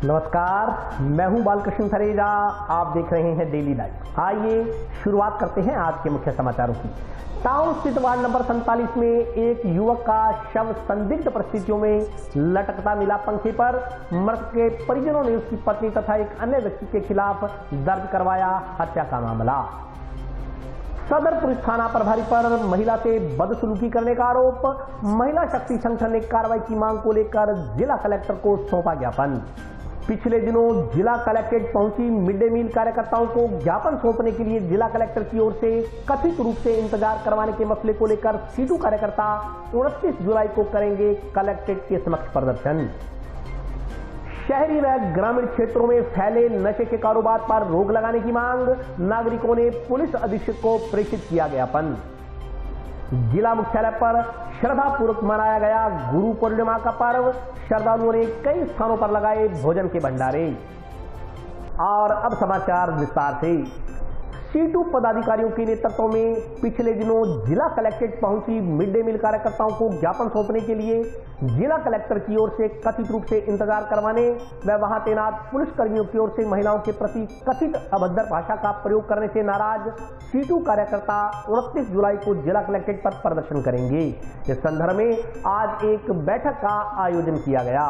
नमस्कार, मैं हूं बालकृष्ण थरेजा। आप देख रहे हैं डेली लाइव। आइए शुरुआत करते हैं आज के मुख्य समाचारों की। टाउन स्थित वार्ड नंबर 47 में एक युवक का शव संदिग्ध परिस्थितियों में लटकता मिला पंखे पर। मृतक के परिजनों ने उसकी पत्नी तथा एक अन्य व्यक्ति के खिलाफ दर्ज करवाया हत्या का मामला। सदर पुलिस थाना प्रभारी पर महिला से बदसलूकी करने का आरोप। महिला शक्ति संगठन ने कार्रवाई की मांग को लेकर जिला कलेक्टर को सौंपा ज्ञापन। पिछले दिनों जिला कलेक्ट्रेट पहुंची मिड डे मील कार्यकर्ताओं को ज्ञापन सौंपने के लिए जिला कलेक्टर की ओर से कथित रूप से इंतजार करवाने के मसले को लेकर सीटू कार्यकर्ता 29 जुलाई को करेंगे कलेक्ट्रेट के समक्ष प्रदर्शन। शहरी व ग्रामीण क्षेत्रों में फैले नशे के कारोबार पर रोक लगाने की मांग। नागरिकों ने पुलिस अधीक्षक को प्रेषित किया ज्ञापन। जिला मुख्यालय पर श्रद्धापूर्वक मनाया गया गुरु पूर्णिमा का पर्व। श्रद्धालुओं ने कई स्थानों पर लगाए भोजन के भंडारे। और अब समाचार विस्तार से। सीटू पदाधिकारियों के नेतृत्व में पिछले दिनों जिला कलेक्ट्रेट पहुंची मिड डे मील कार्यकर्ताओं को ज्ञापन सौंपने के लिए जिला कलेक्टर की ओर से कथित रूप से इंतजार करवाने व वहां तैनात पुलिसकर्मियों की ओर से महिलाओं के प्रति कथित अभद्र भाषा का प्रयोग करने से नाराज सीटू कार्यकर्ता 29 जुलाई को जिला कलेक्ट्रेट पर प्रदर्शन करेंगे। इस संदर्भ में आज एक बैठक का आयोजन किया गया।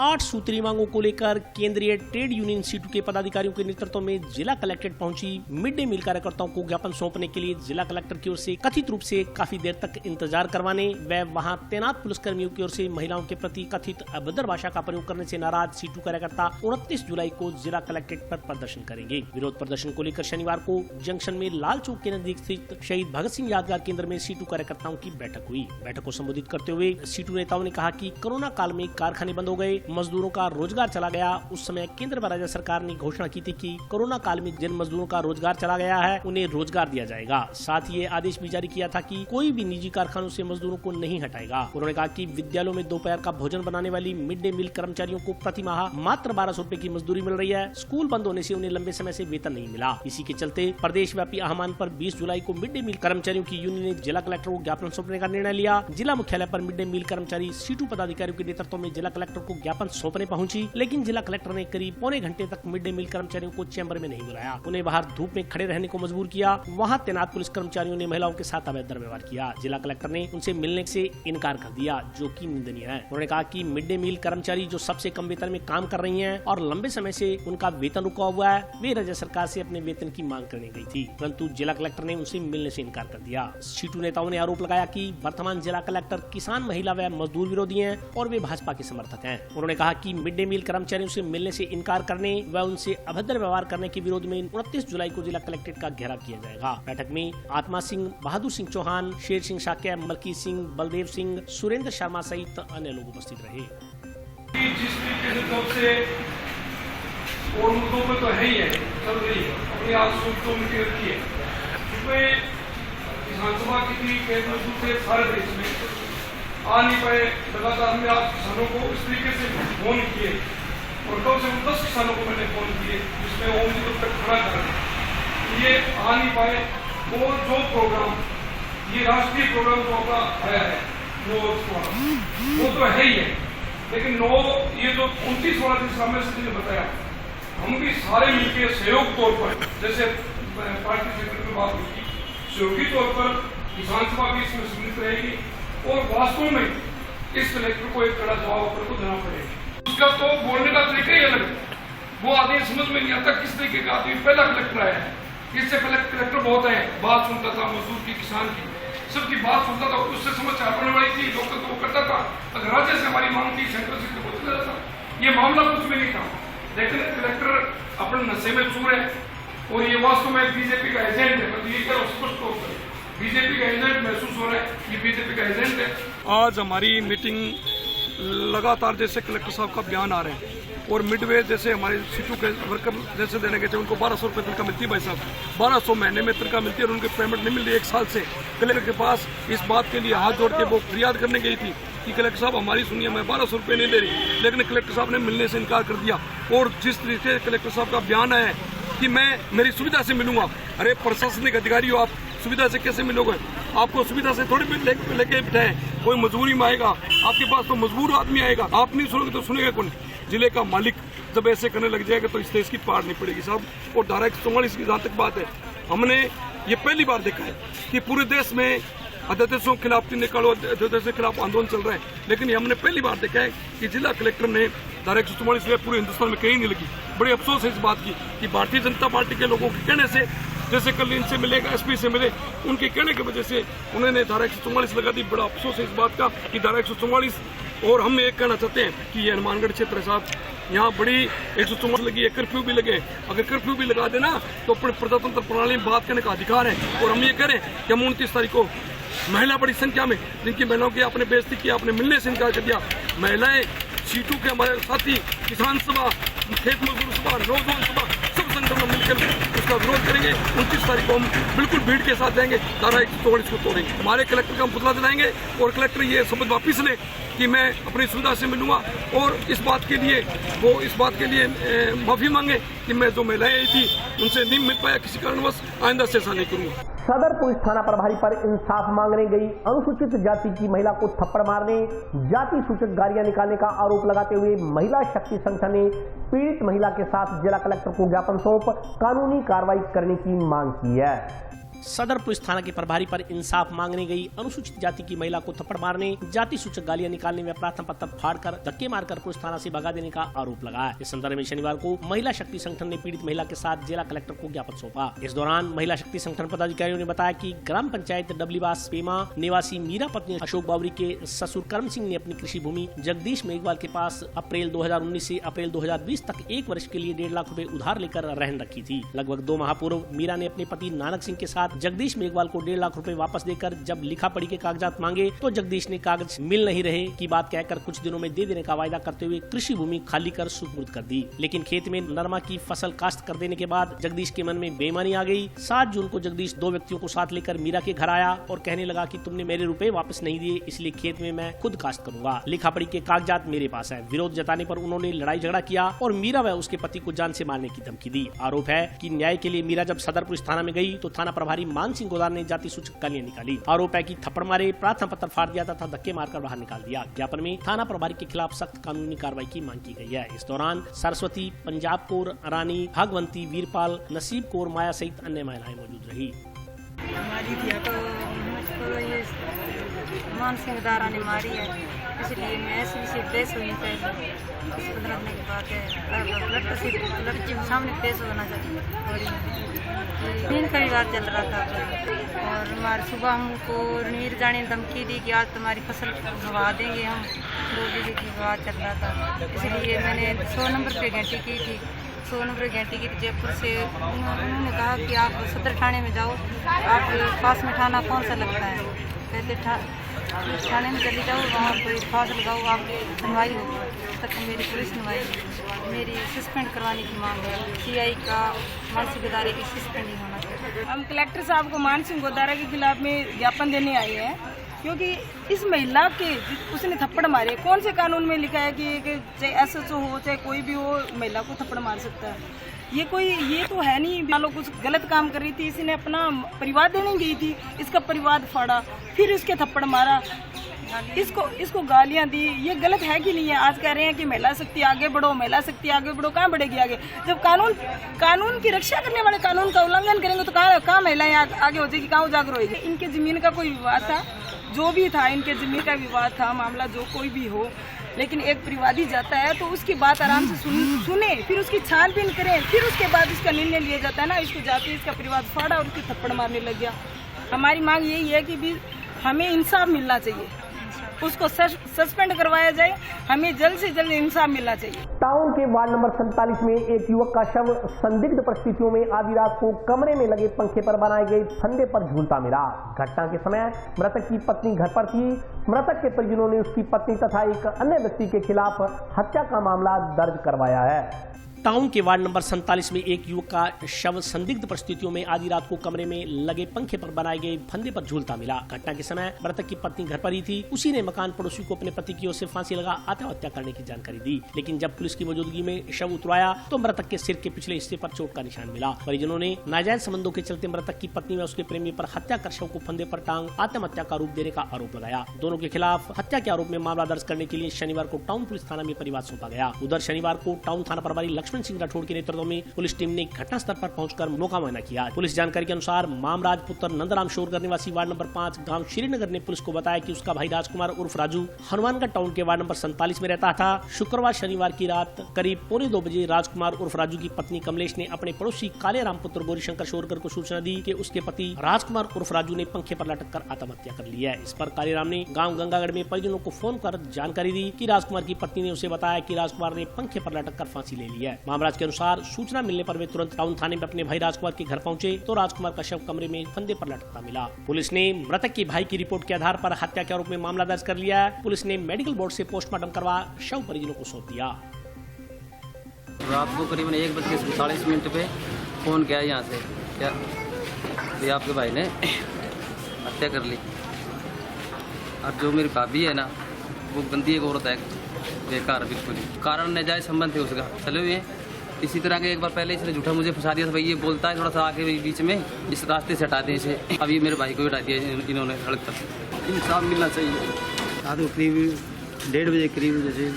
8 सूत्री मांगों को लेकर केंद्रीय ट्रेड यूनियन सीटू के पदाधिकारियों के नेतृत्व में जिला कलेक्ट्रेट पहुंची मिड डे मील कार्यकर्ताओं को ज्ञापन सौंपने के लिए जिला कलेक्टर की ओर से कथित रूप से काफी देर तक इंतजार करवाने व वहां तैनात पुलिसकर्मियों की ओर से महिलाओं के प्रति कथित अभद्र भाषा का प्रयोग करने से नाराज सीटू कार्यकर्ता 29 जुलाई को जिला कलेक्ट्रेट पर प्रदर्शन करेंगे। विरोध प्रदर्शन को लेकर शनिवार को जंक्शन में लाल चौक के नजदीक स्थित शहीद भगत सिंह यादगार केंद्र में सीटू कार्यकर्ताओं की बैठक हुई। बैठक को संबोधित करते हुए सीटू नेताओं ने कहा कि कोरोना काल में कारखाने बंद हो गए, मजदूरों का रोजगार चला गया। उस समय केंद्र व राज्य सरकार ने घोषणा की थी कि कोरोना काल में जिन मजदूरों का रोजगार चला गया है उन्हें रोजगार दिया जाएगा। साथ ही ये आदेश भी जारी किया था कि कोई भी निजी कारखानों से मजदूरों को नहीं हटाएगा। उन्होंने कहा कि विद्यालयों में दोपहर का भोजन बनाने वाली मिड डे मील कर्मचारियों को प्रति माह मात्र 1200 रुपए की मजदूरी मिल रही है। स्कूल बंद होने से उन्हें लंबे समय से वेतन नहीं मिला। इसी के चलते प्रदेश व्यापी आह्वान पर 20 जुलाई को मिड डे मील कर्मचारियों की यूनियन ने जिला कलेक्टर को ज्ञापन सौंपने का निर्णय लिया। जिला मुख्यालय पर मिड डे मील कर्मचारी सीटू पदाधिकारियों के नेतृत्व में जिला कलेक्टर को ज्ञापन सौंपने पहुंची, लेकिन जिला कलेक्टर ने करीब पौने घंटे तक मिड डे मील कर्मचारियों को चैम्बर में नहीं बुलाया। उन्हें बाहर धूप में खड़े रहने को मजबूर किया। वहां तैनात पुलिस कर्मचारियों ने महिलाओं के साथ अभद्र व्यवहार किया। जिला कलेक्टर ने उनसे मिलने से इनकार कर दिया, जो कि निंदनीय है। उन्होंने कहा कि मिड डे मील कर्मचारी जो सबसे कम वेतन में काम कर रही हैं और लंबे समय से उनका वेतन रुका हुआ है, वे राज्य सरकार से अपने वेतन की मांग करने गई थी, परंतु जिला कलेक्टर ने उनसे मिलने से इनकार कर दिया। सीटू नेताओं ने आरोप लगाया कि वर्तमान जिला कलेक्टर किसान, महिला व मजदूर विरोधी हैं और वे भाजपा के समर्थक हैं। उन्होंने कहा कि मिड डे मील कर्मचारियों से मिलने से इनकार करने व उनसे अभद्र व्यवहार करने के विरोध में 29 जुलाई को जिला कलेक्ट्रेट का घेराव किया जाएगा। बैठक में आत्मा सिंह, बहादुर सिंह चौहान, शेर सिंह शाक्य, मलकी सिंह, बलदेव सिंह, सुरेंद्र शर्मा सहित अन्य लोग उपस्थित रहे। जिस तरीके से और मुद्दों पर तो है ही है, चल रही है, अपनी आज सोचों में रखी है, जिसमें विधानसभा की के सारे देश में आ नहीं पाए। लगातार हमने आज किसानों को इस तरीके से फोन किए और कम से कम 10 किसानों को मैंने फोन किए, जिसमें ओम जी तक खड़ा कर ये आ नहीं पाए। और जो प्रोग्राम, ये राष्ट्रीय प्रोग्राम जो आपका आया है वो तो है ही है, लेकिन ये जो 29 वाला जिस समय से ने बताया, हम भी सारे मिलकर सहयोग तौर पर, जैसे पार्टी सेक्रेटरी में बात हुई, सहयोगी तौर पर विधानसभा भी इसमें सम्मिलित रहेगी और वास्तव में इस कलेक्टर को एक कड़ा जवाब को देना पड़ेगा। उसका तो बोलने का तरीका ही अलग है। वो आदमी समझ में नहीं आता किस तरीके का आदमी पहला कलेक्टर आया है। इससे पहले कलेक्टर बहुत है, बात सुनता था मजदूर की, किसान की, सबकी बात सुनता था, उससे समझ आने वाली थी, लोकल तो वो करता था। अगर राज्य से हमारी मांग थी, सेंट्रल से तो होता था। ये मामला कुछ भी नहीं था, लेकिन कलेक्टर अपने नशे में चूर है और ये वास्तव में बीजेपी का एजेंट है। मतलब ये क्या स्पष्ट तौर पर बीजेपी का एजेंट महसूस हो रहा है, ये बीजेपी का एजेंट है। आज हमारी मीटिंग लगातार जैसे कलेक्टर साहब का बयान आ रहे हैं और मिडवे जैसे हमारे सीटू के वर्कर जैसे देने गए थे, उनको 1200 रुपये तनख्वाह मिलती है। भाई साहब 1200 महीने में तनख्वाह मिलती है और उनकी पेमेंट नहीं मिल रही 1 साल से। कलेक्टर के पास इस बात के लिए हाथ जोड़ के वो फरियाद करने गई थी कि कलेक्टर साहब हमारी सुनिए, मैं 1200 रुपये नहीं दे रही, लेकिन कलेक्टर साहब ने मिलने से इनकार कर दिया। और जिस तरीके से कलेक्टर साहब का बयान है कि मैं मेरी सुविधा से मिलूंगा, अरे प्रशासनिक अधिकारी हो आप, सुविधा से कैसे मिलोगे? आपको सुविधा से थोड़ी लेके बिठाए, कोई मजबूरी में आएगा, आपके पास तो मजबूर आदमी आएगा, आप नहीं सुनोगे तो सुनेगा कौन? जिले का मालिक जब ऐसे करने लग जाएगा तो इस देश की पार नहीं पड़ेगी साहब। और धारा 144 की जहाँ तक बात है, हमने ये पहली बार देखा है कि पूरे देश में अध्यादेशों के खिलाफ निकालो, अध्यादेश के खिलाफ आंदोलन चल रहा है, लेकिन हमने पहली बार देखा है कि जिला कलेक्टर ने धारा 144 पूरे हिंदुस्तान में कहीं नहीं लगी। बड़ी अफसोस है इस बात की कि भारतीय जनता पार्टी के लोगों के कहने से, जैसे कल इनसे मिलेगा, एसपी से मिले, उनके कहने की वजह से उन्होंने धारा 144 लगा दी। बड़ा अफसोस है इस बात का कि धारा 144, और हम एक कहना चाहते हैं कि ये हनुमानगढ़ क्षेत्र है साहब, यहाँ बड़ी 144 लगी है, कर्फ्यू भी लगे। अगर कर्फ्यू भी लगा देना तो अपने प्रजातंत्र प्रणाली में बात करने का अधिकार है। और हम ये करें कि हम 29 तारीख को महिला बड़ी संख्या में, जिनकी महिलाओं की आपने बेइज्जती किया, आपने मिलने से इनकार कर दिया, महिलाएं, सीटू के हमारे साथी, किसान सभा, खेत मजदूर सभा, नौजवान सभा, सब संगठन मिलकर उसका विरोध करेंगे। 29 तारीख को हम बिल्कुल भीड़ के साथ जाएंगे, धारा 144 को तोड़ेंगे। हमारे कलेक्टर का हम पुतला दिलाएंगे और कलेक्टर ये शब्द वापिस ले कि मैं अपनी सुविधा से मिलूंगा, और इस बात के लिए वो इस बात के लिए माफी मांगे कि मैं जो महिलाएं आई थी उनसे नहीं मिल पाया किसी कारणवश, आइंदा से ऐसा नहीं करूंगा। सदर पुलिस थाना प्रभारी पर इंसाफ मांगने गई अनुसूचित जाति की महिला को थप्पड़ मारने, जाति सूचक गालियां निकालने का आरोप लगाते हुए महिला शक्ति संगठन ने पीड़ित महिला के साथ जिला कलेक्टर को ज्ञापन सौंप कानूनी कार्रवाई करने की मांग की है। सदर पुलिस थाना के प्रभारी पर इंसाफ मांगने गई अनुसूचित जाति की महिला को थप्पड़ मारने, जाति सूचक गालियां निकालने में प्रार्थना पत्र फाड़कर धक्के मारकर पुलिस थाना से भगा देने का आरोप लगाया। इस संदर्भ में शनिवार को महिला शक्ति संगठन ने पीड़ित महिला के साथ जिला कलेक्टर को ज्ञापन सौंपा। इस दौरान महिला शक्ति संगठन पदाधिकारियों ने बताया कि ग्राम पंचायत डबलीबास पेमा निवासी मीरा पत्नी अशोक बावरी के ससुर कर्म सिंह ने अपनी कृषि भूमि जगदीश मेघवाल के पास अप्रैल 2019 से अप्रैल 2020 तक 1 वर्ष के लिए 1.5 लाख रुपए उधार लेकर रहन रखी थी। लगभग 2 माह पूर्व मीरा ने अपने पति नानक सिंह के साथ जगदीश मेघवाल को 1.5 लाख रुपए वापस देकर जब लिखा पढ़ी के कागजात मांगे तो जगदीश ने कागज मिल नहीं रहे की बात कहकर कुछ दिनों में दे देने का वायदा करते हुए कृषि भूमि खाली कर सुपुर्द कर दी। लेकिन खेत में नरमा की फसल काश्त कर देने के बाद जगदीश के मन में बेईमानी आ गई। 7 जून को जगदीश 2 व्यक्तियों को साथ लेकर मीरा के घर आया और कहने लगा कि तुमने मेरे रुपए वापस नहीं दिए, इसलिए खेत में मैं खुद काश्त करूंगा, लिखा पढ़ी के कागजात मेरे पास है। विरोध जताने पर उन्होंने लड़ाई झगड़ा किया और मीरा व उसके पति को जान से मारने की धमकी दी। आरोप है कि न्याय के लिए मीरा जब सदर पुलिस थाना में गई तो थाना प्रभारी मान सिंह गोदार ने जाति सूचक गालियां निकाली। आरोप है कि थप्पड़ मारे, प्रार्थना पत्र फाड़ दिया तथा धक्के मारकर बाहर निकाल दिया। ज्ञापन में थाना प्रभारी के खिलाफ सख्त कानूनी कार्रवाई की मांग की गई है। इस दौरान सरस्वती, पंजाब कौर, रानी, भागवंती, वीरपाल, नसीब कौर, माया सहित अन्य महिलाएं मौजूद रही। हमारी दिया तो मुझको ये मान सिंह दारा ने मारी है, इसलिए मैं ऐसी से पेश हुई थे। 15 दिन की बात है, लड़की के सामने पेश होना चाहिए। दिन का विवाद चल रहा था और हमारे सुबह हमको रणवीर जाने धमकी दी कि आज तुम्हारी फसल भगा देंगे हम, 2 बीघे की विवाद चल रहा था। इसलिए मैंने 100 नंबर पे घंटी की थी, 100 नंबर घंटी की जयपुर से। उन्होंने कहा कि आप सदर थाने में जाओ, आप पास में थाना कौन सा लगता है, कहते थाने में चली जाओ, वहाँ कोई फास लगाओ, आपकी सुनवाई होगी। तक मेरी पुलिस सुनवाई, मेरी सस्पेंड करवाने की मांग है। CI का मान सिंह गोदारा की सस्पेंड नहीं होना चाहिए। हम कलेक्टर साहब को मान सिंह गोदारा के खिलाफ में ज्ञापन देने आए हैं, क्योंकि इस महिला के उसने थप्पड़ मारे, कौन से कानून में लिखा है कि चाहे SHO हो चाहे कोई भी हो महिला को थप्पड़ मार सकता है? ये तो है नहीं। मान लो कुछ गलत काम कर रही थी, इसने अपना परिवार देने गई थी, इसका परिवार फाड़ा, फिर उसके थप्पड़ मारा, इसको गालियां दी। ये गलत है कि नहीं है? आज कह रहे हैं कि महिला शक्ति आगे बढ़ो, महिला शक्ति आगे बढ़ो, कहाँ बढ़ेगी आगे? जब कानून की रक्षा करने वाले कानून का उल्लंघन करेंगे तो कहाँ महिलाएं आगे हो जाएगी, कहाँ उजागर होगी? इनके जमीन का कोई विवाद था, जो भी था इनके जमीन का विवाद था, मामला जो कोई भी हो, लेकिन एक परिवादी जाता है तो उसकी बात आराम से सुने, फिर उसकी छानबीन करें, फिर उसके बाद इसका निर्णय लिया जाता है ना। इसको जाते इसका परिवार फाड़ा और उसकी थप्पड़ मारने लग गया। हमारी मांग यही है कि भी हमें इंसाफ मिलना चाहिए, उसको सस्पेंड करवाया जाए, हमें जल्द से जल्द इंसाफ मिलना चाहिए। टाउन के वार्ड नंबर 47 में एक युवक का शव संदिग्ध परिस्थितियों में आधी रात को कमरे में लगे पंखे पर बनाए गए फंदे पर झूलता मिला। घटना के समय मृतक की पत्नी घर पर थी। मृतक के परिजनों ने उसकी पत्नी तथा एक अन्य व्यक्ति के खिलाफ हत्या का मामला दर्ज करवाया है। टाउन के वार्ड नंबर 47 में एक युवक का शव संदिग्ध परिस्थितियों में आधी रात को कमरे में लगे पंखे पर बनाए गए फंदे पर झूलता मिला। घटना के समय मृतक की पत्नी घर पर ही थी। उसी ने मकान पड़ोसी को अपने पति की ओर से फांसी लगा आत्महत्या करने की जानकारी दी, लेकिन जब पुलिस की मौजूदगी में शव उतरवाया तो मृतक के सिर के पिछले हिस्से पर चोट का निशान मिला। परिजनों ने नाजायज संबंधों के चलते मृतक की पत्नी व उसके प्रेमी पर हत्या कर शव को फंदे पर टांग आत्महत्या का रूप देने का आरोप लगाया। दोनों के खिलाफ हत्या के आरोप में मामला दर्ज करने के लिए शनिवार को टाउन पुलिस थाना में परिवाद सौंपा गया। उधर शनिवार को टाउन थाना प्रभारी लक्ष्मण सिंह राठौड़ के नेतृत्व में पुलिस टीम ने घटनास्थल पर पहुंचकर मौका मुआयना किया। पुलिस जानकारी के अनुसार मामराज पुत्र नंदराम शोरगर निवासी वार्ड नंबर 5 गांव श्रीनगर ने पुलिस को बताया कि उसका भाई राजकुमार उर्फ राजू हनुमानगढ़ टाउन के वार्ड नंबर 47 में रहता था। शुक्रवार शनिवार की रात करीब 1:45 बजे राजकुमार उर्फ राजू की पत्नी कमलेश ने अपने पड़ोसी काले राम पुत्र गौरीशंकर शोरगर को सूचना दी कि उसके पति राजकुमार उर्फ राजू ने पंखे पर लटक कर आत्महत्या कर ली है। इस पर काले राम ने गाँव गंगागढ़ में परिजनों को फोन कर जानकारी दी कि राजकुमार की पत्नी ने उसे बताया कि राजकुमार ने पंखे पर लटक कर फांसी ले ली है। मामराज के अनुसार सूचना मिलने पर वे तुरंत टाउन थाने में अपने भाई राजकुमार के घर पहुंचे तो राजकुमार का शव कमरे में फंदे पर लटकता मिला। पुलिस ने मृतक के भाई की रिपोर्ट के आधार पर हत्या के आरोप में मामला दर्ज कर लिया है। पुलिस ने मेडिकल बोर्ड से पोस्टमार्टम करवा शव परिजनों को सौंप दिया। रात को करीबन 1:47 पे फोन किया यहाँ से, क्या ये आपके भाई ने हत्या कर ली। अब जो मेरी भाभी है ना वो गंदी एक औरत है, बेकार बिल्कुल ही। कारण नाजायज संबंध थे उसका चले हुए। इसी तरह के एक बार पहले इसने झूठा मुझे फंसा दिया था। भाई ये बोलता है थोड़ा सा आके बीच में इस रास्ते से हटा दें इसे। अब ये मेरे भाई को हटा दिया इन्होंने सड़क तक। इंसाफ मिलना चाहिए। रात को करीब 1:30 बजे करीब जैसे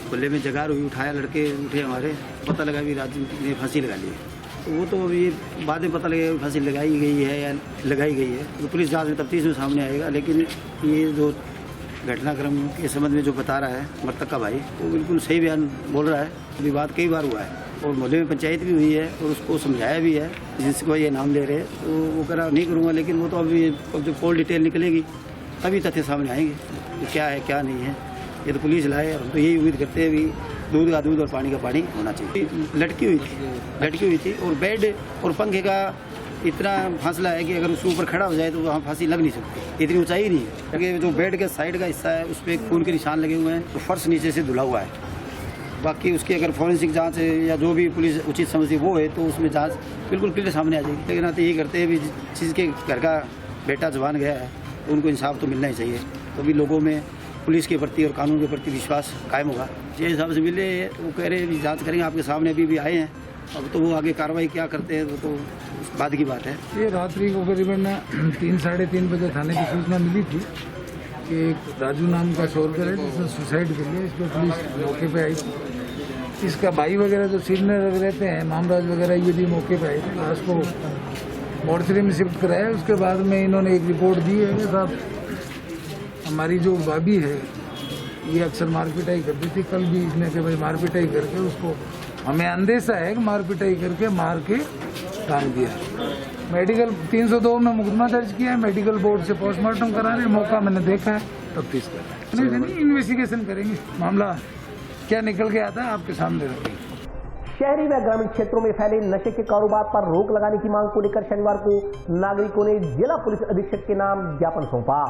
खुले में जगार हुई, उठाया, लड़के उठे हमारे, पता लगा भी राजू ने फांसी लगा ली है। तो वो तो अभी बाद में पता लगेगा फांसी लगाई गई है या लगाई गई है, तो पुलिस जांच में तफ्तीश में सामने आएगा। लेकिन ये जो घटनाक्रम के संबंध में जो बता रहा है मृतक का भाई, वो बिल्कुल सही बयान बोल रहा है। अभी बात कई बार हुआ है और मोहल्ले में पंचायत भी हुई है और उसको समझाया भी है। जिसको ये नाम ले रहे हैं तो वो करा नहीं करूँगा, लेकिन वो तो अभी जो फुल डिटेल निकलेगी तभी तथ्य सामने आएंगे कि क्या है क्या नहीं है। ये तो पुलिस लाए और हम तो यही उम्मीद करते हैं भी दूध का दूध और पानी का पानी होना चाहिए। लटकी हुई थी और बेड और पंखे का इतना फासला है कि अगर उसके ऊपर खड़ा हो जाए तो वहाँ फांसी लग नहीं सकती, इतनी ऊंचाई नहीं है। क्योंकि जो बेड के साइड का हिस्सा है उस पर खून के निशान लगे हुए हैं, तो फर्श नीचे से धुला हुआ है। बाकी उसकी अगर फॉरेंसिक जांच है या जो भी पुलिस उचित समझती वो है तो उसमें जांच बिल्कुल क्लियर सामने आ जाएगी। लेकिन तो यही करते हैं भी जिसके घर का बेटा जवान गया है तो उनको इंसाफ तो मिलना ही चाहिए। तो भी लोगों में पुलिस के प्रति और कानून के प्रति विश्वास कायम होगा। जिस हिसाब से मिले वो कह रहे हैं जांच करेंगे, आपके सामने अभी भी आए हैं। अब तो वो आगे कार्रवाई क्या करते हैं तो उस बाद की बात है। ये रात्रि को करीबन 3-3:30 बजे थाने की सूचना मिली थी कि एक राजू नाम का शोरगर है जिसने सुसाइड कर लिया। इस पर पुलिस मौके पे आई थी। इसका भाई वगैरह जो श्रीनगर रहते हैं, मामराज वगैरह, ये भी मौके पे आए थे। लाश को मोर्चरी में शिफ्ट कराया। उसके बाद में इन्होंने एक रिपोर्ट दी है कि साहब हमारी जो भाभी है ये अक्सर मारपिटाई करती थी। कल भी इसने कि भाई मारपिटाई करके उसको, हमें अंदेशा है कि मारपिटाई करके मार के टांग दिया। मेडिकल 302 में मुकदमा दर्ज किया है। मेडिकल बोर्ड से पोस्टमार्टम करा रहे हैं। मौका मैंने देखा है, तफ्तीश कर रहे हैं। नहीं, इन्वेस्टिगेशन करेंगे। मामला क्या निकल के आता है आपके सामने रखेंगे। शहरी व ग्रामीण क्षेत्रों में फैले नशे के कारोबार पर रोक लगाने की मांग को लेकर शनिवार को नागरिकों ने जिला पुलिस अधीक्षक के नाम ज्ञापन सौंपा।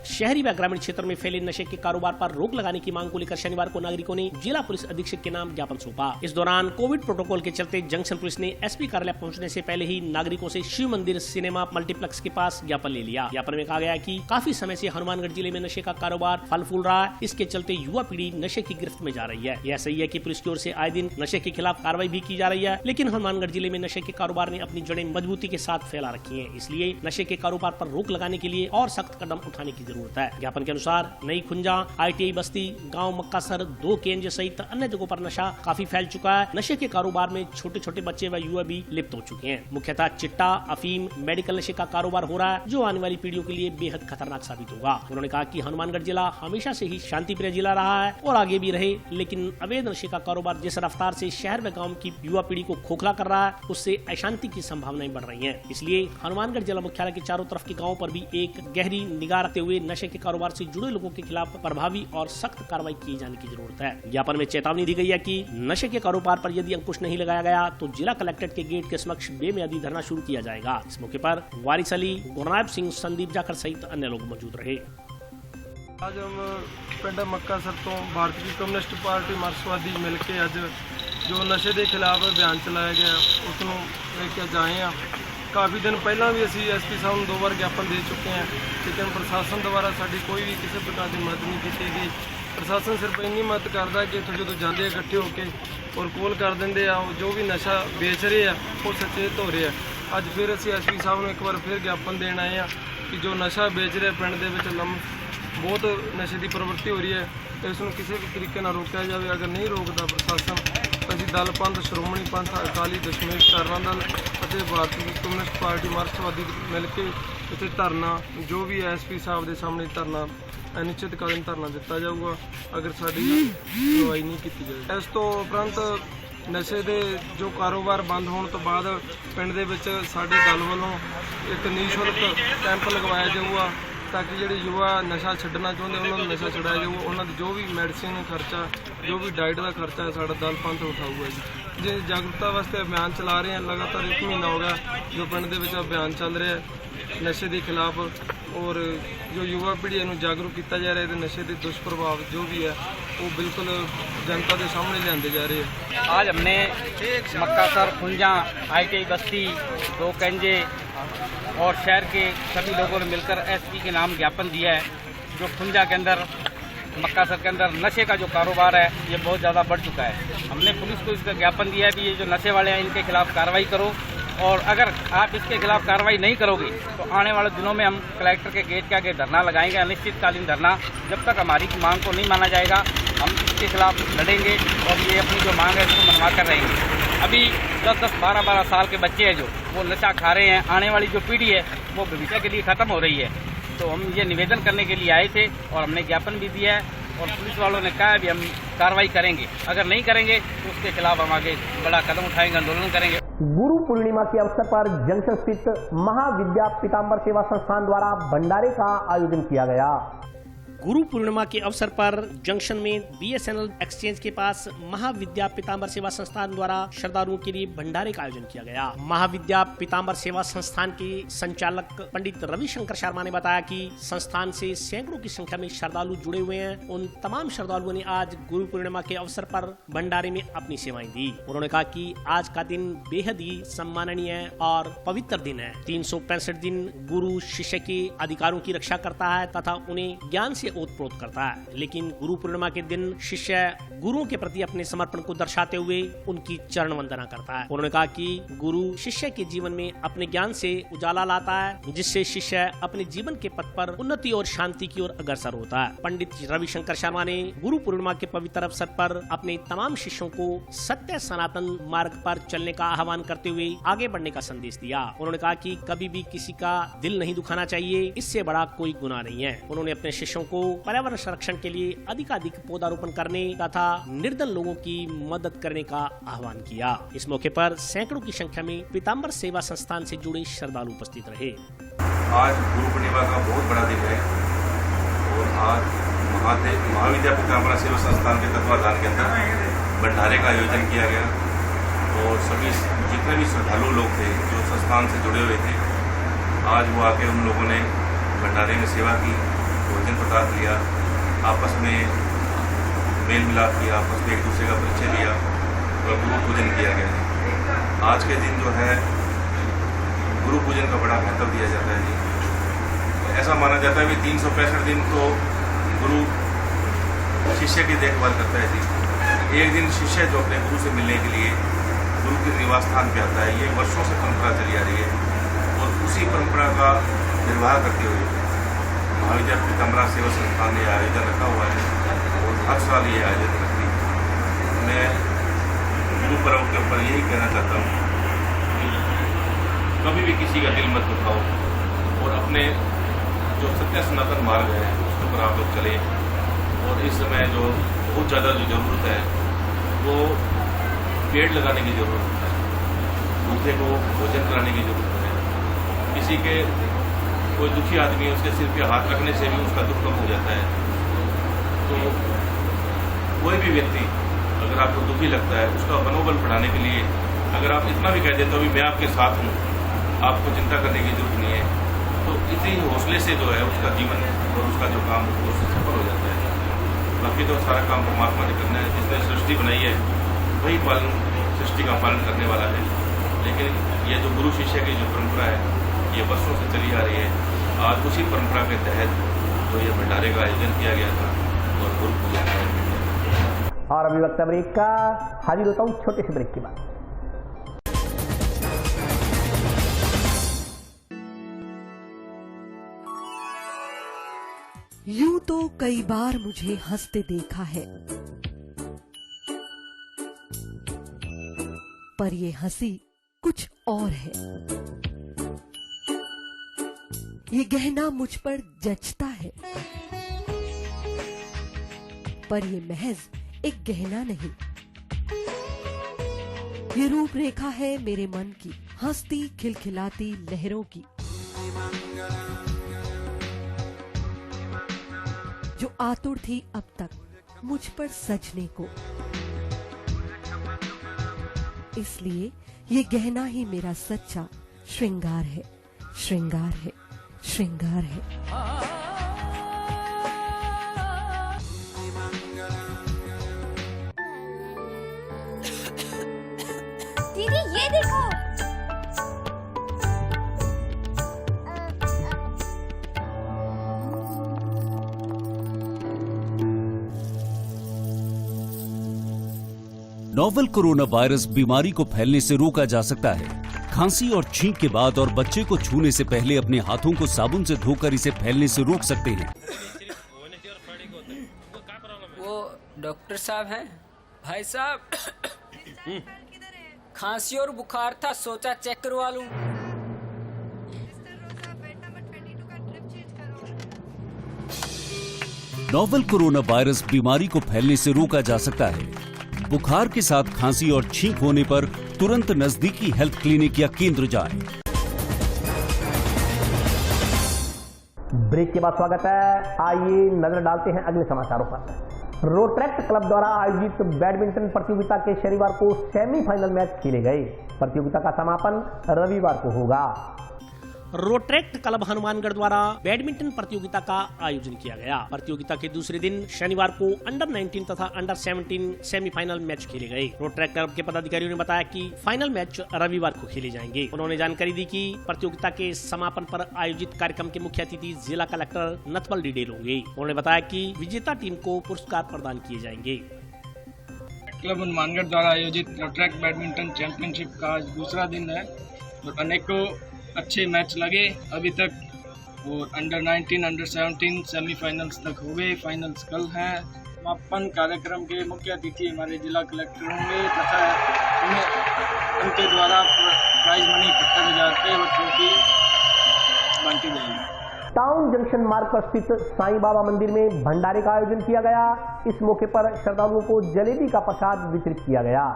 शहरी व ग्रामीण क्षेत्र में फैले नशे के कारोबार पर रोक लगाने की मांग को लेकर शनिवार को नागरिकों ने जिला पुलिस अधीक्षक के नाम ज्ञापन सौंपा। इस दौरान कोविड प्रोटोकॉल के चलते जंक्शन पुलिस ने एसपी कार्यालय पहुंचने से पहले ही नागरिकों से शिव मंदिर सिनेमा मल्टीप्लेक्स के पास ज्ञापन ले लिया। ज्ञापन में कहा गया कि काफी समय से हनुमानगढ़ जिले में नशे का कारोबार फल फूल रहा है। इसके चलते युवा पीढ़ी नशे की गिरफ्त में जा रही है। यह सही है कि पुलिस की ओर से आए दिन नशे के खिलाफ कार्रवाई भी की जा रही है, लेकिन हनुमानगढ़ जिले में नशे के कारोबार ने अपनी जड़ें मजबूती के साथ फैला रखी है। इसलिए नशे के कारोबार पर रोक लगाने के लिए और सख्त कदम उठाने की जरूरत है। ज्ञापन के अनुसार नई खुंजा, ITI बस्ती, गांव मक्कासर, 2 केंज सहित अन्य जगहों पर नशा काफी फैल चुका है। नशे के कारोबार में छोटे छोटे बच्चे व युवा भी लिप्त हो चुके हैं। मुख्यतः चिट्टा, अफीम, मेडिकल नशे का कारोबार हो रहा है, जो आने वाली पीढ़ियों के लिए बेहद खतरनाक साबित होगा। उन्होंने कहा कि हनुमानगढ़ जिला हमेशा से ही शांतिप्रिय जिला रहा है और आगे भी रहे, लेकिन अवैध नशे का कारोबार जिस रफ्तार से शहर व गाँव की युवा पीढ़ी को खोखला कर रहा है, उससे अशांति की संभावनाएं बढ़ रही है। इसलिए हनुमानगढ़ जिला मुख्यालय के चारों तरफ के गाँव पर भी एक गहरी निगाह रखते हुए नशे के कारोबार से जुड़े लोगों के खिलाफ प्रभावी और सख्त कार्रवाई की जाने की जरूरत है। ज्ञापन में चेतावनी दी गई है कि नशे के कारोबार पर यदि अंकुश नहीं लगाया गया तो जिला कलेक्ट्रेट के गेट के समक्ष बेमियादी धरना शुरू किया जाएगा। इस मौके पर वारिस अली, गुरनायब सिंह, संदीप जाखड़ सहित अन्य लोग मौजूद रहे। ਅੱਜ ਹਮ ਪਿੰਡ ਮੱਕਾਸਰ ਤੋਂ ਭਾਰਤੀ ਕਮਿਊਨਿਸਟ ਪਾਰਟੀ ਮਾਰਕਸਵਾਦੀ ਮਿਲ ਕੇ ਅੱਜ ਜੋ ਨਸ਼ੇ ਦੇ ਖਿਲਾਫ ਬਿਆਨ ਚਲਾਇਆ ਗਿਆ ਉਸ ਨੂੰ ਲੈ ਕੇ ਜਾਏ ਆ। ਕਾਫੀ ਦਿਨ ਪਹਿਲਾਂ ਵੀ ਅਸੀਂ ਐਸਪੀ ਸਾਹਿਬ ਨੂੰ 2 ਵਾਰ ਗਿਆਪਨ ਦੇ ਚੁੱਕੇ ਹਾਂ, ਲੇਕਿਨ ਪ੍ਰਸ਼ਾਸਨ ਦੁਆਰਾ ਸਾਡੀ ਕੋਈ ਵੀ ਕਿਸੇ ਪ੍ਰਕਾਰ ਦੀ ਮਦਦ ਨਹੀਂ ਕੀਤੀ ਗਈ। ਪ੍ਰਸ਼ਾਸਨ ਸਿਰਫ ਇੰਨੀ ਮਦਦ ਕਰਦਾ ਕਿ ਇੱਥੋਂ ਜਦੋਂ ਜਾਂਦੇ ਆ ਇਕੱਠੇ ਹੋ ਕੇ ਔਰ ਕੋਲ ਕਰ ਦਿੰਦੇ ਆ, ਜੋ ਵੀ ਨਸ਼ਾ ਵੇਚ ਰਹੇ ਆ ਉਹ ਸਚੇਤ ਹੋ ਰਹੇ ਆ। ਅੱਜ ਫਿਰ ਅਸੀਂ ਐਸਪੀ ਸਾਹਿਬ ਨੂੰ ਇੱਕ ਵਾਰ ਫਿਰ ਗਿਆਪਨ ਦੇਣ ਆਏ ਆ ਕਿ ਜੋ ਨਸ਼ਾ ਵੇਚ ਰਿਹਾ ਪਿੰਡ ਦੇ ਵਿੱਚ ਬਹੁਤ ਨਸ਼ੇ ਦੀ ਪ੍ਰਵਿਰਤੀ ਹੋ ਰਹੀ ਹੈ, ਇਸ ਨੂੰ ਕਿਸੇ ਵੀ ਤਰੀਕੇ ਨਾਲ ਰੋਕਿਆ ਜਾਵੇ। ਅਗਰ ਨਹੀਂ ਰੋਕਦਾ ਪ੍ਰਸ਼ਾਸਨ ਤਾਂ ਅਸੀਂ ਦਲ ਪੰਥ ਸ਼੍ਰੋਮਣੀ ਪੰਥ ਅਕਾਲੀ ਦਸ਼ਮੇਸ਼ ਧਰਨਾ ਦਲ ਅਤੇ ਭਾਰਤੀ ਕਮਿਊਨਿਸਟ ਪਾਰਟੀ ਮਾਰਕਸਵਾਦੀ ਮਿਲ ਕੇ ਇੱਥੇ ਧਰਨਾ ਜੋ ਵੀ ਐਸਪੀ ਸਾਹਿਬ ਦੇ ਸਾਹਮਣੇ ਧਰਨਾ ਅਨਿਸ਼ਚਿਤਕਾਲੀਨ ਧਰਨਾ ਦਿੱਤਾ ਜਾਊਗਾ ਅਗਰ ਸਾਡੀ ਸੁਣਵਾਈ ਨਹੀਂ ਕੀਤੀ ਜਾਵੇ। ਇਸ ਤੋਂ ਉਪਰੰਤ ਨਸ਼ੇ ਦੇ ਜੋ ਕਾਰੋਬਾਰ ਬੰਦ ਹੋਣ ਤੋਂ ਬਾਅਦ ਪਿੰਡ ਦੇ ਵਿੱਚ ਸਾਡੇ ਦਲ ਵੱਲੋਂ ਇੱਕ ਨਿਸ਼ੁਲਕ ਕੈਂਪ ਲਗਵਾਇਆ ਜਾਊਗਾ ਤਾਂ ਕਿ ਜਿਹੜੇ ਯੁਵਾ ਨਸ਼ਾ ਛੱਡਣਾ ਚਾਹੁੰਦੇ ਉਹਨਾਂ ਨੂੰ ਨਸ਼ਾ ਛੁਡਾਇਆ ਜਾਊਗਾ। ਉਹਨਾਂ ਦੀ ਜੋ ਵੀ ਮੈਡੀਸਿਨ ਖਰਚਾ, ਜੋ ਵੀ ਡਾਈਟ ਦਾ ਖਰਚਾ ਸਾਡਾ ਦਲ ਪੰਥ ਉਠਾਊਗਾ ਜੀ। ਜੇ ਜਾਗਰੂਕਤਾ ਵਾਸਤੇ ਅਭਿਆਨ ਚਲਾ ਰਹੇ ਹਾਂ, ਲਗਾਤਾਰ 1 ਮਹੀਨਾ ਹੋ ਗਿਆ ਜੋ ਪਿੰਡ ਦੇ ਵਿੱਚ ਅਭਿਆਨ ਚੱਲ ਰਿਹਾ ਨਸ਼ੇ ਦੇ ਖਿਲਾਫ ਔਰ ਜੋ युवा पीढ़ी ਨੂੰ ਜਾਗਰੂਕ ਕੀਤਾ ਜਾ ਰਿਹਾ ਹੈ। नशे के दुष्प्रभाव जो भी है वो बिल्कुल जनता के सामने लियाते जा रहे हैं। आज हमने मक्कासर, खुंजा, ITI बस्ती, 2 कंजे और शहर के सभी लोगों ने मिलकर SP के नाम ज्ञापन दिया है। जो खुंजा के अंदर, मक्कासर के अंदर नशे का जो कारोबार है ये बहुत ज़्यादा बढ़ चुका है। हमने पुलिस को इसका ज्ञापन दिया है कि ये जो नशे वाले हैं इनके खिलाफ कार्रवाई करो और अगर आप इसके खिलाफ कार्रवाई नहीं करोगे तो आने वाले दिनों में हम कलेक्टर के गेट के आगे धरना लगाएंगे, अनिश्चितकालीन धरना। जब तक हमारी मांग को नहीं माना जाएगा हम इसके खिलाफ लड़ेंगे और ये अपनी जो मांग है इसको मनवा कर रहेंगे। अभी 10-10, 12-12 साल के बच्चे हैं जो वो नशा खा रहे हैं, आने वाली जो पीढ़ी है वो भविष्य के लिए ख़त्म हो रही है। तो हम ये निवेदन करने के लिए आए थे और हमने ज्ञापन भी दिया है और पुलिस वालों ने कहा है भी हम कार्रवाई करेंगे। अगर नहीं करेंगे तो उसके खिलाफ हम आगे बड़ा कदम उठाएंगे, आंदोलन करेंगे। गुरु पूर्णिमा के अवसर पर जंक्शन स्थित महाविद्या पीताम्बर सेवा संस्थान द्वारा भंडारे का आयोजन किया गया। गुरु पूर्णिमा के अवसर पर जंक्शन में BSNL एक्सचेंज के पास महाविद्या पीताम्बर सेवा संस्थान द्वारा श्रद्धालुओं के लिए भंडारे का आयोजन किया गया। महाविद्या पीताम्बर सेवा संस्थान के संचालक पंडित रविशंकर शर्मा ने बताया कि संस्थान से सैकड़ों की संख्या में श्रद्धालु जुड़े हुए हैं। उन तमाम श्रद्धालुओं ने आज गुरु पूर्णिमा के अवसर पर भंडारे में अपनी सेवाएं दी। उन्होंने कहा कि आज का दिन बेहद ही सम्माननीय और पवित्र दिन है। 365 दिन गुरु शिष्य के अधिकारों की रक्षा करता है तथा उन्हें ज्ञान से ओतप्रोत करता है। लेकिन गुरु पूर्णिमा के दिन शिष्य गुरुओं के प्रति अपने समर्पण को दर्शाते हुए उनकी चरण वंदना करता है। उन्होंने कहा कि गुरु शिष्य के जीवन में अपने ज्ञान से उजाला लाता है जिससे शिष्य अपने जीवन के पथ पर उन्नति और शांति की ओर अग्रसर होता है। पंडित रविशंकर शर्मा ने गुरु पूर्णिमा के पवित्र अवसर पर अपने तमाम शिष्यों को सत्य सनातन मार्ग पर चलने का आह्वान करते हुए आगे बढ़ने का संदेश दिया। उन्होंने कहा कि कभी भी किसी का दिल नहीं दुखाना चाहिए, इससे बड़ा कोई गुनाह नहीं है। उन्होंने अपने शिष्यों को पर्यावरण संरक्षण के लिए अधिकाधिक पौधारोपण करने तथा निर्धन लोगों की मदद करने का आह्वान किया। इस मौके पर सैकड़ों की संख्या में पीताम्बर सेवा संस्थान से जुड़े श्रद्धालु उपस्थित रहे। आज गुरु पूर्णिमा का बहुत बड़ा दिन है और आज महाविद्या पीताम्बर सेवा संस्थान के तत्वाधान के अंदर भंडारे का आयोजन किया गया और सभी जितने भी श्रद्धालु लोग थे जो संस्थान से जुड़े हुए थे आज वो आके उन लोगों ने भंडारे में सेवा की, भोजन पदार्थ लिया, आपस में मेल मिलाप किया, आपस में एक दूसरे का परिचय लिया और गुरु पूजन किया गया। आज के दिन जो है गुरु पूजन का बड़ा महत्व दिया जाता है जी। ऐसा माना जाता है कि 365 दिन तो गुरु शिष्य की देखभाल करता है जी। एक दिन शिष्य जो अपने गुरु से मिलने के लिए गुरु के निवास स्थान पे आता है, ये वर्षों से परंपरा चली आ रही है और उसी परंपरा का निर्वाह करते हुए महाविद्या पीताम्बर सेवा संस्थान ने आयोजन रखा हुआ है और हर साल ये आयोजन रखती है। मैं गुरु पर्व के ऊपर यही कहना चाहता हूँ कि कभी भी किसी का दिल मत दुखाओ और अपने जो सत्य सनातन मार्ग है उसके ऊपर आप लोग चले। और इस समय जो बहुत ज़्यादा जो ज़रूरत है वो पेड़ लगाने की ज़रूरत है, भूखे को भोजन कराने की ज़रूरत है। किसी के कोई दुखी आदमी है उसके सिर पे हाथ रखने से भी उसका दुख कम हो जाता है। तो कोई भी व्यक्ति अगर आपको दुखी लगता है उसका मनोबल बढ़ाने के लिए अगर आप इतना भी कह देते हो भी मैं आपके साथ हूँ, आपको चिंता करने की जरूरत नहीं है, तो इसी हौसले से जो है उसका जीवन और उसका जो काम वो सफल हो जाता है। बाकी तो सारा काम परमात्मा ने करना है। जिसने सृष्टि बनाई है वही सृष्टि का पालन करने वाला है। लेकिन ये जो गुरु शिष्य की जो परंपरा है ये वर्षों से चली आ रही है। आज उसी परंपरा के तहत तो ये भंडारे का आयोजन किया गया था और गुरु पूजा का आयोजन किया गया। और अभी वक्त ब्रेक का, हाजिर होता हूँ छोटे से ब्रेक के बाद। यूं तो कई बार मुझे हंसते देखा है, पर ये हंसी कुछ और है। ये गहना मुझ पर जचता है, पर ये महज एक गहना नहीं। ये रूपरेखा है मेरे मन की, हंसती खिलखिलाती लहरों की, जो आतुर थी अब तक मुझ पर सजने को। इसलिए ये गहना ही मेरा सच्चा श्रृंगार है, श्रृंगार है, श्रृंगार है। दीदी ये देखो, नोवेल कोरोना वायरस बीमारी को फैलने से रोका जा सकता है। खांसी और छींक के बाद और बच्चे को छूने से पहले अपने हाथों को साबुन से धोकर इसे फैलने से रोक सकते हैं। वो डॉक्टर साहब हैं? भाई साहब खांसी और बुखार था, सोचा चेक करवा लूं। नोवेल कोरोना वायरस बीमारी को फैलने से रोका जा सकता है। बुखार के साथ खांसी और छींक होने पर तुरंत नजदीकी हेल्थ क्लिनिक या केंद्र जाएं। ब्रेक के बाद स्वागत है। आइए नजर डालते हैं अगले समाचारों पर। रोट्रैक्ट क्लब द्वारा आयोजित बैडमिंटन प्रतियोगिता के शनिवार को सेमीफाइनल मैच खेले गए। प्रतियोगिता का समापन रविवार को होगा। रोट्रैक्ट क्लब हनुमानगढ़ द्वारा बैडमिंटन प्रतियोगिता का आयोजन किया गया। प्रतियोगिता के दूसरे दिन शनिवार को अंडर 19 तथा अंडर 17 सेमीफाइनल मैच खेले गए। रोट्रैक्ट क्लब के पदाधिकारियों ने बताया कि फाइनल मैच रविवार को खेले जाएंगे। उन्होंने जानकारी दी कि प्रतियोगिता के समापन पर आयोजित कार्यक्रम के मुख्य अतिथि जिला कलेक्टर नथपल डिडेल होंगे। उन्होंने बताया कि विजेता टीम को पुरस्कार प्रदान किए जाएंगे। क्लब हनुमानगढ़ द्वारा आयोजित रोट्रैक्ट बैडमिंटन चैंपियनशिप का आज दूसरा दिन है और अनेकों अच्छे मैच लगे अभी तक और अंडर 19, अंडर 17 सेमीफाइनल्स तक हो गए। फाइनल्स कल हैं। समापन कार्यक्रम के मुख्य अतिथि हमारे जिला कलेक्टर होंगे तथा उनके द्वारा प्राइज मनी 70,000 के बच्चों की बांटी जाएगी। टाउन जंक्शन मार्ग पर स्थित साईं बाबा मंदिर में भंडारे का आयोजन किया गया। इस मौके पर श्रद्धालुओं को जलेबी का प्रसाद वितरित किया गया।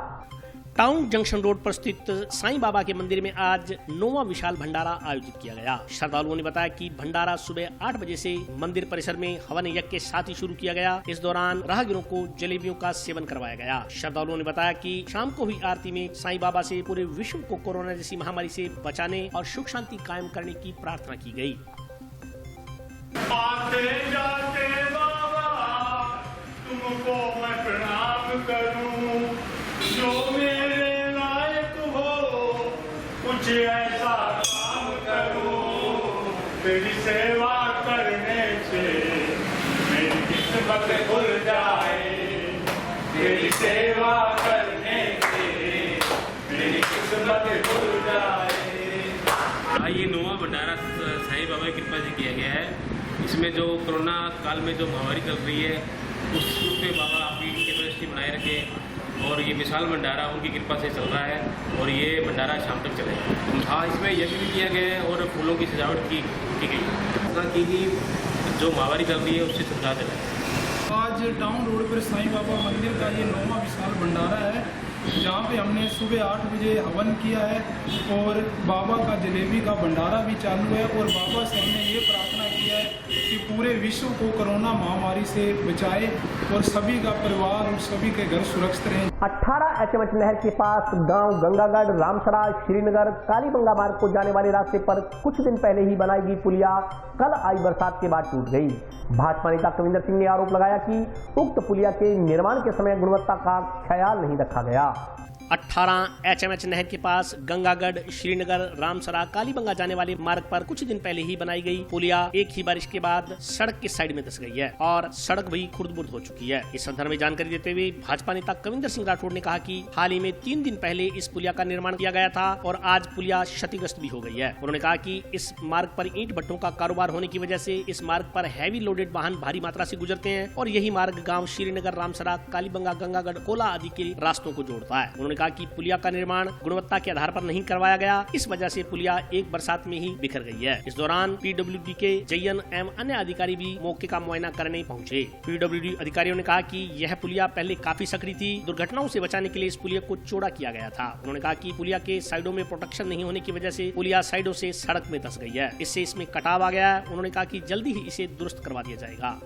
टाउन जंक्शन रोड पर स्थित साईं बाबा के मंदिर में आज 9वां विशाल भंडारा आयोजित किया गया। श्रद्धालुओं ने बताया कि भंडारा सुबह 8 बजे से मंदिर परिसर में हवन यज्ञ के साथ ही शुरू किया गया। इस दौरान राहगीरों को जलेबियों का सेवन करवाया गया। श्रद्धालुओं ने बताया कि शाम को हुई आरती में साईं बाबा से पूरे विश्व को कोरोना जैसी महामारी से बचाने और सुख शांति कायम करने की प्रार्थना की गयी। तुमको मैं प्रणाम करूं, जो मेरे लायक हो कुछ ऐसा काम करूं, तेरी सेवा करने से मेरी किस्मत खुल जाए, तेरी सेवा करने से मेरी किस्मत खुल जाए। ये 9वां भंडारा साईं बाबा की कृपा से किया गया है। इसमें जो कोरोना काल में जो महामारी चल रही है उस पे बाबा आपकी कैपेसिटी बनाए रखे और ये विशाल भंडारा उनकी कृपा से चल रहा है और ये भंडारा शाम तक चलेगा। हाँ, इसमें यज्ञ भी किया गया है और फूलों की सजावट की गई ताकि जो महामारी चल रही है उससे सुधार चले। आज टाउन रोड पर साईं बाबा मंदिर का ये 9वां विशाल भंडारा है, जहाँ पे हमने सुबह 8 बजे हवन किया है और बाबा का जलेबी का भंडारा भी चालू है और बाबा से हमने ये प्रार्थना किया है कि पूरे विश्व को कोरोना महामारी से बचाए और सभी का परिवार और सभी के घर सुरक्षित रहें। 18 HMH नहर के पास गांव गंगागढ़ रामसरा श्रीनगर कालीबंगा मार्ग को जाने वाले रास्ते पर कुछ दिन पहले ही बनाई गई पुलिया कल आई बरसात के बाद टूट गई। भाजपा नेता कविंदर सिंह ने आरोप लगाया कि उक्त पुलिया के निर्माण के समय गुणवत्ता का ख्याल नहीं रखा गया। 18 HMH नहर के पास गंगागढ़ श्रीनगर रामसरा कालीबंगा जाने वाले मार्ग पर कुछ दिन पहले ही बनाई गई पुलिया एक ही बारिश के बाद सड़क के साइड में धंस गई है और सड़क भी खुर्द-बुर्द हो चुकी है। इस संदर्भ में जानकारी देते हुए भाजपा नेता कविंदर सिंह राठौड़ ने कहा कि हाल ही में 3 दिन पहले इस पुलिया का निर्माण किया गया था और आज पुलिया क्षतिग्रस्त भी हो गई है। उन्होंने कहा कि इस मार्ग पर ईंट भट्टों का कारोबार होने की वजह से इस मार्ग पर हैवी लोडेड वाहन भारी मात्रा से गुजरते हैं और यही मार्ग गाँव श्रीनगर रामसरा कालीबंगा गंगागढ़ कोला आदि के रास्तों को जोड़ता है। उन्होंने कहा कि पुलिया का निर्माण गुणवत्ता के आधार पर नहीं करवाया गया, इस वजह से पुलिया एक बरसात में ही बिखर गई है। इस दौरान PWD के जयन एवं अन्य अधिकारी भी मौके का मुआयना करने पहुंचे। PWD अधिकारियों ने कहा कि यह पुलिया पहले काफी सकड़ी थी, दुर्घटनाओं से बचाने के लिए इस पुलिया को चौड़ा किया गया था। उन्होंने कहा कि पुलिया के साइडों में प्रोटेक्शन नहीं होने की वजह से पुलिया साइडों से सड़क में धंस गई है, इससे इसमें कटाव आ गया है। उन्होंने कहा कि जल्दी ही इसे दुरुस्त करवा दिया जाएगा।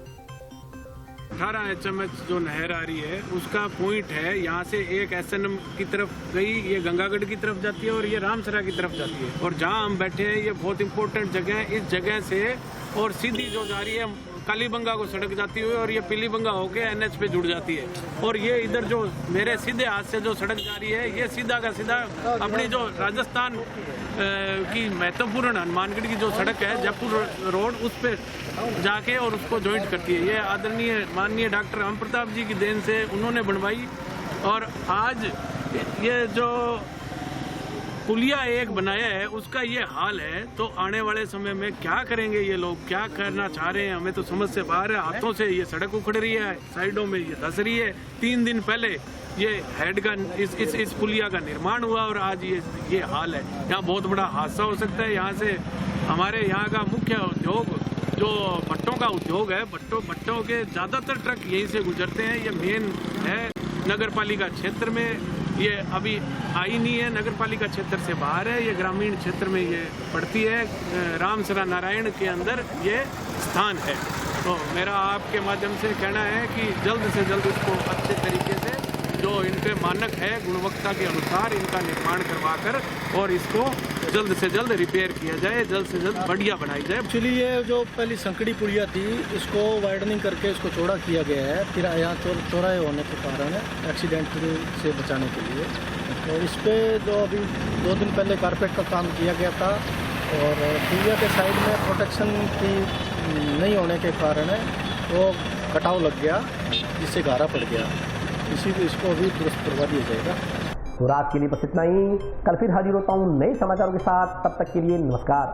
18 HMH जो नहर आ रही है उसका पॉइंट है, यहाँ से एक SNM की तरफ गई, ये गंगागढ़ की तरफ जाती है और ये रामसरा की तरफ जाती है। और जहाँ हम बैठे हैं ये बहुत इंपॉर्टेंट जगह है। इस जगह से और सीधी जो जा रही है कालीबंगा को सड़क जाती हुई और ये पीलीबंगा होके NH पे जुड़ जाती है। और ये इधर जो मेरे सीधे हाथ से जो सड़क जा रही है ये सीधा का सीधा अपनी जो राजस्थान की महत्वपूर्ण हनुमानगढ़ की जो सड़क है जयपुर रोड, उस पे जाके और उसको ज्वाइंट करती है। ये आदरणीय माननीय डॉक्टर राम प्रताप जी की देन से उन्होंने बनवाई और आज ये जो पुलिया एक बनाया है उसका ये हाल है। तो आने वाले समय में क्या करेंगे ये लोग, क्या करना चाह रहे हैं, हमें तो समझ से बाहर है। हाथों से ये सड़क उखड़ रही है, साइडों में ये धंस रही है। 3 दिन पहले ये हेड का इस पुलिया का निर्माण हुआ और आज ये हाल है। यहाँ बहुत बड़ा हादसा हो सकता है। यहाँ से हमारे यहाँ का मुख्य उद्योग जो भट्टों का उद्योग है, भट्टों के ज़्यादातर ट्रक यहीं से गुजरते हैं। ये मेन है नगर पालिका क्षेत्र में, ये अभी आई नहीं है, नगर पालिका क्षेत्र से बाहर है, ये ग्रामीण क्षेत्र में ये पड़ती है। रामसरा नारायण के अंदर ये स्थान है। तो मेरा आपके माध्यम से कहना है कि जल्द से जल्द इसको अच्छे तरीके से जो इनके मानक है गुणवत्ता के अनुसार इनका निर्माण करवाकर और इसको जल्द से जल्द रिपेयर किया जाए, जल्द से जल्द बढ़िया बनाई जाए। एक्चुअली ये जो पहली संकड़ी पुलिया थी इसको वाइडनिंग करके इसको चौड़ा किया गया है, फिर यहाँ चौराहे होने के कारण एक्सीडेंट से बचाने के लिए। और इस पर जो अभी 2 दिन पहले कारपेट का काम किया गया था और पुलिया के साइड में प्रोटेक्शन की नहीं होने के कारण वो कटाव लग गया जिससे गारा पड़ गया। इसको भी दुरुस्त करवा दिया जाएगा। तो रात के लिए बस इतना ही, कल फिर हाजिर होता हूँ नए समाचारों के साथ। तब तक के लिए नमस्कार।